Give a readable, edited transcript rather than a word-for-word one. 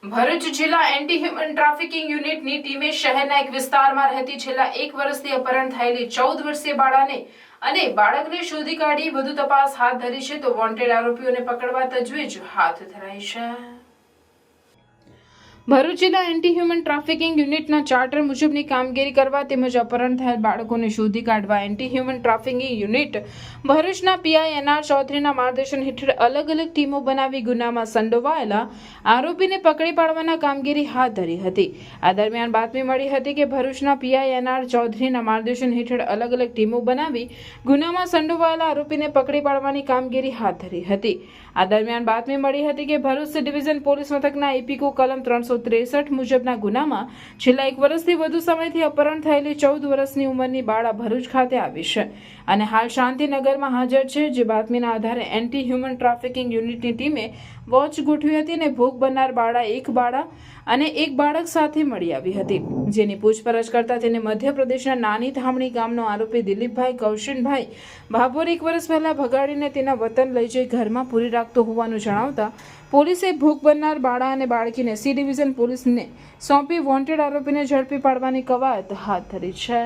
ભરૂચ જિલ્લા anti human trafficking યુનિટની ટીમે શહેરના એક વિસ્તારમાં રહેતી છેલ્લા 1 વર્ષથી અપહરણ થયેલી 14 વર્ષીય બાળાને અને બાળકને શોધી કાઢી વધુ તપાસ હાથ ધરી છે તો વોન્ટેડ આરોપીઓને પકડવા તજવીજ હાથ ધરાઈ છે। ભરૂચ જિલ્લા એન્ટી હ્યુમન ટ્રાફિકિંગ યુનિટના ચાર્ટર મુજબની કામગીરી કરવા તેમજ અપહરણ થયેલ બાળકોને શોધી કાઢવા એન્ટી હ્યુમન ટ્રાફિકિંગ યુનિટ ભરૂચના પીઆઈ એનઆર ચૌધરીના માર્ગદર્શન હેઠળ અલગ અલગ ટીમો બનાવી ગુનામાં સંડોવાયેલા આરોપીને પકડી પાડવાના કામગીરી હાથ ધરી હતી। આ દરમિયાન બાતમી મળી હતી કે ભરૂચના પીઆઈ એનઆર ચૌધરીના માર્ગદર્શન હેઠળ અલગ અલગ ટીમો બનાવી ગુનામાં સંડોવાયેલા આરોપીને પકડી પાડવાની કામગીરી હાથ ધરી હતી। આ દરમિયાન બાતમી મળી હતી કે ભરૂચ ડિવિઝન પોલીસ મથકના એપીકો કલમ 363 મુજબના ગુનામાં છેલ્લા 1 વર્ષથી વધુ સમયથી અપહરણ થયેલી 14 વર્ષની ઉંમરની બાળા ભરૂચ ખાતે આવી છે અને હાલ શાંતિનગરમાં હાજર છે। જે બાતમીના આધારે એન્ટી હ્યુમન ટ્રાફિકિંગ યુનિટની ટીમે વોચ ગોઠવી હતી અને ભોગ બનનાર બાળા એક બાળા અને એક બાળક સાથે મળી આવી હતી, જેની પૂછપરછ કરતા તેને મધ્યપ્રદેશના નાની ધામણી ગામનો આરોપી દિલીપભાઈ કૌશિનભાઈ ભાભોર 1 વર્ષ પહેલા ભગાડીને તેના વતન લઈ જઈ ઘરમાં પૂરી રાખતો હોવાનું જણાવતા પોલીસે ભોગ બનનાર બાળા અને બાળકીને સી ડિવિઝન પોલીસને સોંપી વોન્ટેડ આરોપીને ઝડપી પાડવાની કવાયત હાથ ધરી છે।